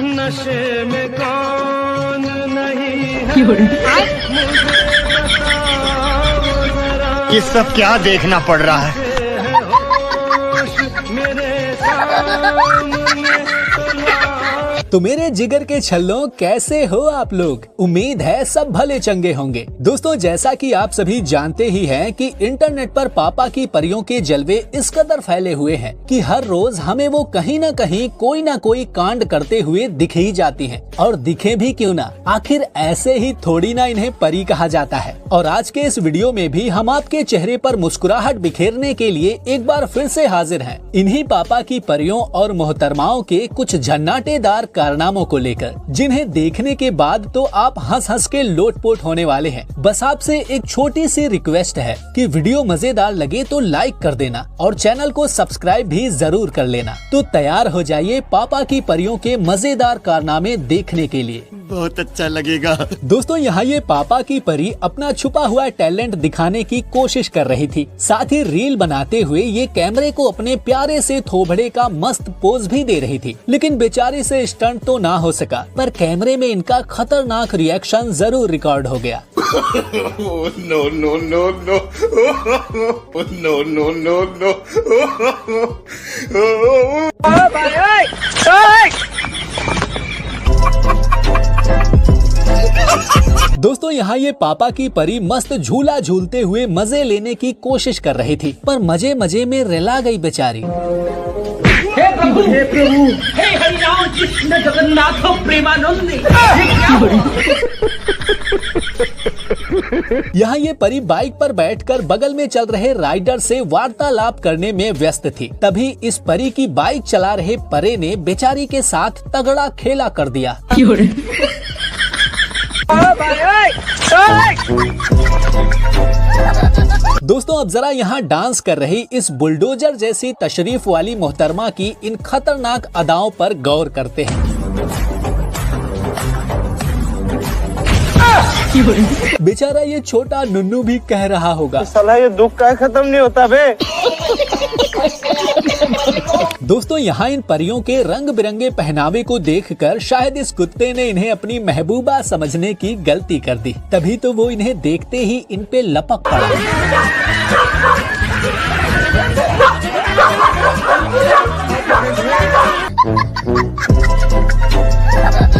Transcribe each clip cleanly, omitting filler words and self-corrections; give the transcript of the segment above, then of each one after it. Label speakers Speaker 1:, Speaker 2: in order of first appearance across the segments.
Speaker 1: नशे में कौन नहीं है
Speaker 2: ये सब क्या देखना पड़ रहा है।
Speaker 3: तो मेरे जिगर के छल्लों, कैसे हो आप लोग? उम्मीद है सब भले चंगे होंगे। दोस्तों, जैसा कि आप सभी जानते ही हैं कि इंटरनेट पर पापा की परियों के जलवे इस कदर फैले हुए हैं कि हर रोज हमें वो कहीं न कहीं कोई न कोई कांड करते हुए दिख ही जाती हैं। और दिखे भी क्यों ना, आखिर ऐसे ही थोड़ी ना इन्हें परी कहा जाता है। और आज के इस वीडियो में भी हम आपके चेहरे पर मुस्कुराहट बिखेरने के लिए एक बार फिर से हाजिर हैं, इन्हीं पापा की परियों और मोहतरमाओं के कुछ झन्नाटेदार कारनामों को लेकर, जिन्हें देखने के बाद तो आप हंस हंस के लोटपोट होने वाले हैं। बस आपसे एक छोटी सी रिक्वेस्ट है कि वीडियो मजेदार लगे तो लाइक कर देना और चैनल को सब्सक्राइब भी जरूर कर लेना। तो तैयार हो जाइए पापा की परियों के मजेदार कारनामे देखने के लिए।
Speaker 2: बहुत अच्छा लगेगा।
Speaker 3: दोस्तों, यहाँ ये पापा की परी अपना छुपा हुआ टैलेंट दिखाने की कोशिश कर रही थी। साथ ही रील बनाते हुए ये कैमरे को अपने प्यारे से थोबड़े का मस्त पोज भी दे रही थी। लेकिन बेचारी से स्टंट तो ना हो सका, पर कैमरे में इनका खतरनाक रिएक्शन जरूर रिकॉर्ड हो गया।
Speaker 2: No no no no no no no no.
Speaker 3: दोस्तों, यहाँ ये पापा की परी मस्त झूला झूलते हुए मजे लेने की कोशिश कर रही थी, पर मजे मजे में रिला गई बेचारी।
Speaker 1: हे प्रभु, हे हरि राम कृष्ण जगन्नाथ प्रेमानंद।
Speaker 3: यहाँ ये परी बाइक पर बैठकर बगल में चल रहे राइडर से वार्तालाप करने में व्यस्त थी। तभी इस परी की बाइक चला रहे परे ने बेचारी के साथ तगड़ा खेला कर दिया। दोस्तों, अब जरा यहाँ डांस कर रही इस बुलडोजर जैसी तशरीफ वाली मोहतरमा की इन खतरनाक अदाओं पर गौर करते हैं। बेचारा ये छोटा नुन्नू भी कह रहा होगा,
Speaker 1: साला ये दुख का खत्म नहीं होता बे।
Speaker 3: दोस्तों, यहाँ इन परियों के रंग बिरंगे पहनावे को देखकर शायद इस कुत्ते ने इन्हें अपनी महबूबा समझने की गलती कर दी। तभी तो वो इन्हें देखते ही इन पे लपक पड़ा।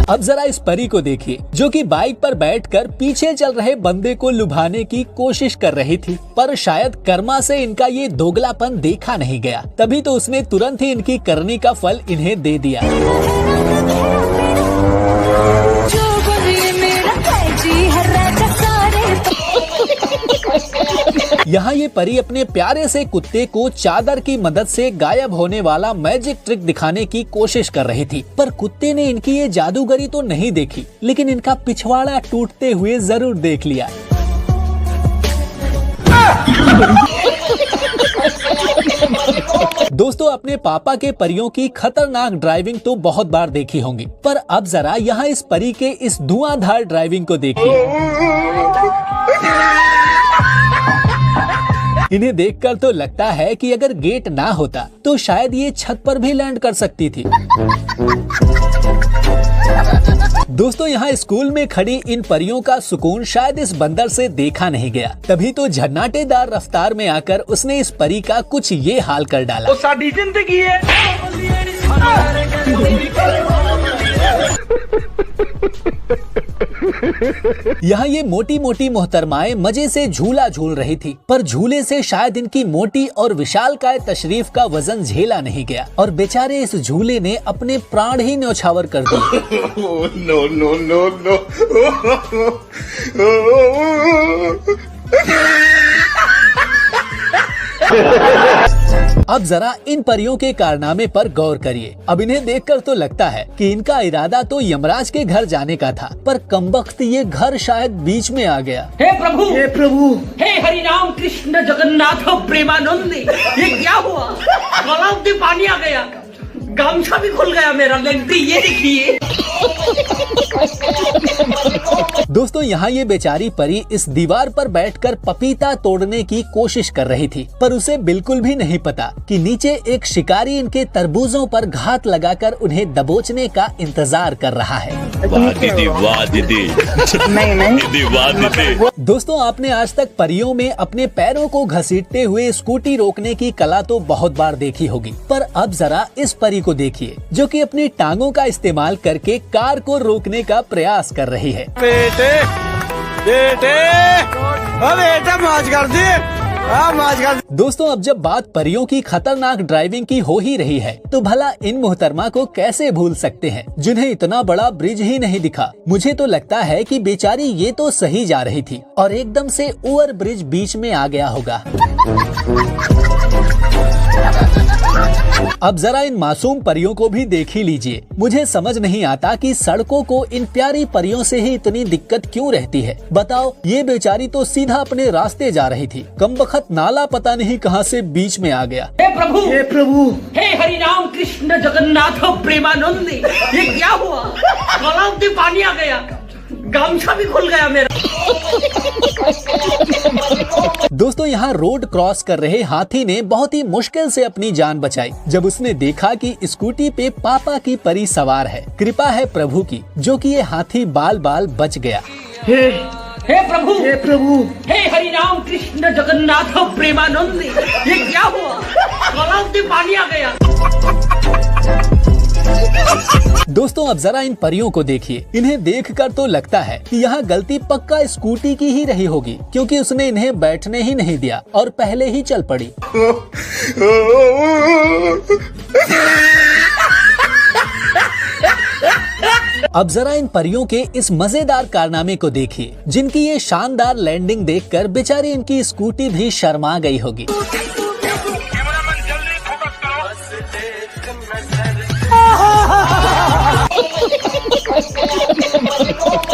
Speaker 3: अब जरा इस परी को देखिए, जो कि बाइक पर बैठकर पीछे चल रहे बंदे को लुभाने की कोशिश कर रही थी, पर शायद कर्मा से इनका ये दोगलापन देखा नहीं गया। तभी तो उसने तुरंत ही इनकी करनी का फल इन्हें दे दिया। यहाँ ये परी अपने प्यारे से कुत्ते को चादर की मदद से गायब होने वाला मैजिक ट्रिक दिखाने की कोशिश कर रही थी, पर कुत्ते ने इनकी ये जादूगरी तो नहीं देखी, लेकिन इनका पिछवाड़ा टूटते हुए जरूर देख लिया। दोस्तों, अपने पापा के परियों की खतरनाक ड्राइविंग तो बहुत बार देखी होंगी, पर अब जरा यहाँ इस परी के इस धुआंधार ड्राइविंग को देखिए। इन्हें देखकर तो लगता है कि अगर गेट ना होता तो शायद ये छत पर भी लैंड कर सकती थी। दोस्तों, यहाँ स्कूल में खड़ी इन परियों का सुकून शायद इस बंदर से देखा नहीं गया। तभी तो झन्नाटेदार रफ्तार में आकर उसने इस परी का कुछ ये हाल कर डाला।
Speaker 1: तो साडी जिंदगी है।
Speaker 3: यहाँ ये मोटी मोटी मोहतरमाएं मजे से झूला झूल रही थी, पर झूले से शायद इनकी मोटी और विशालकाय तशरीफ का वजन झेला नहीं गया और बेचारे इस झूले ने अपने प्राण ही न्यौछावर कर दिए।
Speaker 2: No no no no.
Speaker 3: अब जरा इन परियों के कारनामे पर गौर करिए। अब इन्हें देखकर तो लगता है कि इनका इरादा तो यमराज के घर जाने का था, पर कमबख्त ये घर शायद बीच में आ गया।
Speaker 1: हे प्रभु, हे प्रभु, हे हरि राम कृष्ण जगन्नाथ प्रेमानंद। ये क्या हुआ? गलाव में पानी आ गया, गामछा भी खुल गया मेरा। लगती ये देखिए।
Speaker 3: दोस्तों यहाँ ये बेचारी परी इस दीवार पर बैठकर पपीता तोड़ने की कोशिश कर रही थी, पर उसे बिल्कुल भी नहीं पता कि नीचे एक शिकारी इनके तरबूजों पर घात लगाकर उन्हें दबोचने का इंतजार कर रहा है।
Speaker 2: वाह दीदी, वाह दीदी। दीदी, वाह दीदी।
Speaker 3: दोस्तों आपने आज तक परियों में अपने पैरों को घसीटते हुए स्कूटी रोकने की कला तो बहुत बार देखी होगी, पर अब जरा इस परी को देखिए जो कि अपनी टांगों का इस्तेमाल करके कार को रोकने का प्रयास कर रही है।
Speaker 4: बेटे मौज कर दी, मौज कर।
Speaker 3: दोस्तों अब जब बात परियों की खतरनाक ड्राइविंग की हो ही रही है, तो भला इन मोहतरमा को कैसे भूल सकते हैं जिन्हें इतना बड़ा ब्रिज ही नहीं दिखा। मुझे तो लगता है कि बेचारी ये तो सही जा रही थी और एकदम से ओवर ब्रिज बीच में आ गया होगा। अब जरा इन मासूम परियों को भी देख ही लीजिए। मुझे समझ नहीं आता कि सड़कों को इन प्यारी परियों से ही इतनी दिक्कत क्यों रहती है। बताओ, ये बेचारी तो सीधा अपने रास्ते जा रही थी, कमबख्त नाला पता नहीं कहां से बीच में आ गया।
Speaker 1: हे प्रभु, हे हरि राम कृष्ण जगन्नाथ प्रेमानंद, ये क्या हुआ? गलाव में पानी आ गया, गामछा भी खुल गया मेरा।
Speaker 3: दोस्तों यहाँ रोड क्रॉस कर रहे हाथी ने बहुत ही मुश्किल से अपनी जान बचाई जब उसने देखा कि स्कूटी पे पापा की परी सवार है। कृपा है प्रभु की जो कि ये हाथी बाल बाल बच गया।
Speaker 1: हे प्रभु, हे हरि राम कृष्ण जगन्नाथ प्रेमानंद, ये क्या हुआ? गलाव में पानी आ गया।
Speaker 3: दोस्तों अब जरा इन परियों को देखिए। इन्हें देखकर तो लगता है कि यहाँ गलती पक्का स्कूटी की ही रही होगी, क्योंकि उसने इन्हें बैठने ही नहीं दिया और पहले ही चल पड़ी। अब जरा इन परियों के इस मजेदार कारनामे को देखिए, जिनकी ये शानदार लैंडिंग देखकर बेचारी इनकी स्कूटी भी शर्मा गई होगी।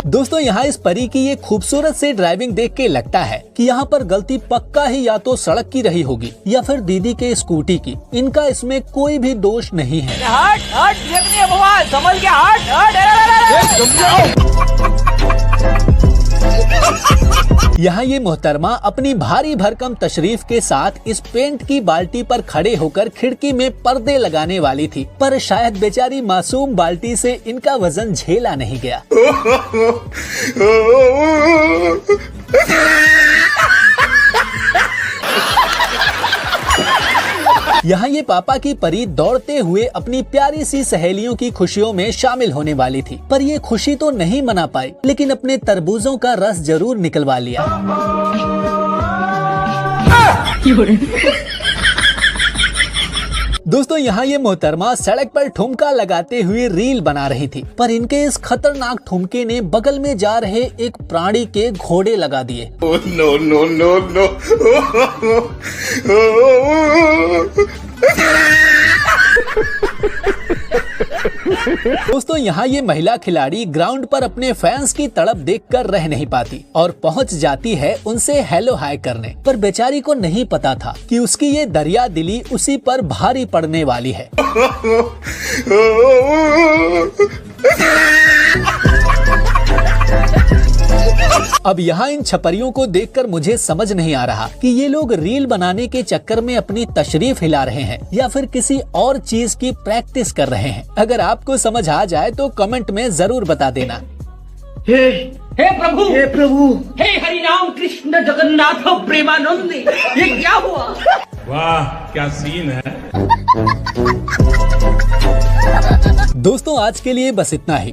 Speaker 3: दोस्तों यहाँ इस परी की ये खूबसूरत से ड्राइविंग देख के लगता है कि यहाँ पर गलती पक्का ही या तो सड़क की रही होगी या फिर दीदी के स्कूटी की। इनका इसमें कोई भी दोष नहीं है।
Speaker 4: समझ के
Speaker 3: यहाँ ये मोहतरमा अपनी भारी भरकम तशरीफ के साथ इस पेंट की बाल्टी पर खड़े होकर खिड़की में पर्दे लगाने वाली थी, पर शायद बेचारी मासूम बाल्टी से इनका वजन झेला नहीं गया। यहाँ ये पापा की परी दौड़ते हुए अपनी प्यारी सी सहेलियों की खुशियों में शामिल होने वाली थी, पर ये खुशी तो नहीं मना पाई, लेकिन अपने तरबूजों का रस जरूर निकलवा लिया। दोस्तों यहाँ ये मोहतरमा सड़क पर ठुमका लगाते हुए रील बना रही थी, पर इनके इस खतरनाक ठुमके ने बगल में जा रहे एक प्राणी के घोड़े लगा दिए।
Speaker 2: No no no no.
Speaker 3: दोस्तों यहाँ ये महिला खिलाड़ी ग्राउंड पर अपने फैंस की तड़प देखकर रह नहीं पाती और पहुंच जाती है उनसे हेलो हाय करने, पर बेचारी को नहीं पता था कि उसकी ये दरिया दिली उसी पर भारी पड़ने वाली है। अब यहाँ इन छपरियों को देखकर मुझे समझ नहीं आ रहा कि ये लोग रील बनाने के चक्कर में अपनी तशरीफ हिला रहे हैं या फिर किसी और चीज की प्रैक्टिस कर रहे हैं। अगर आपको समझ आ जाए तो कमेंट में जरूर बता देना।
Speaker 1: हे प्रभु, हे हरि राम कृष्ण जगन्नाथ प्रेमानंद, ये क्या हुआ?
Speaker 5: वाह क्या सीन है।
Speaker 3: दोस्तों आज के लिए बस इतना ही।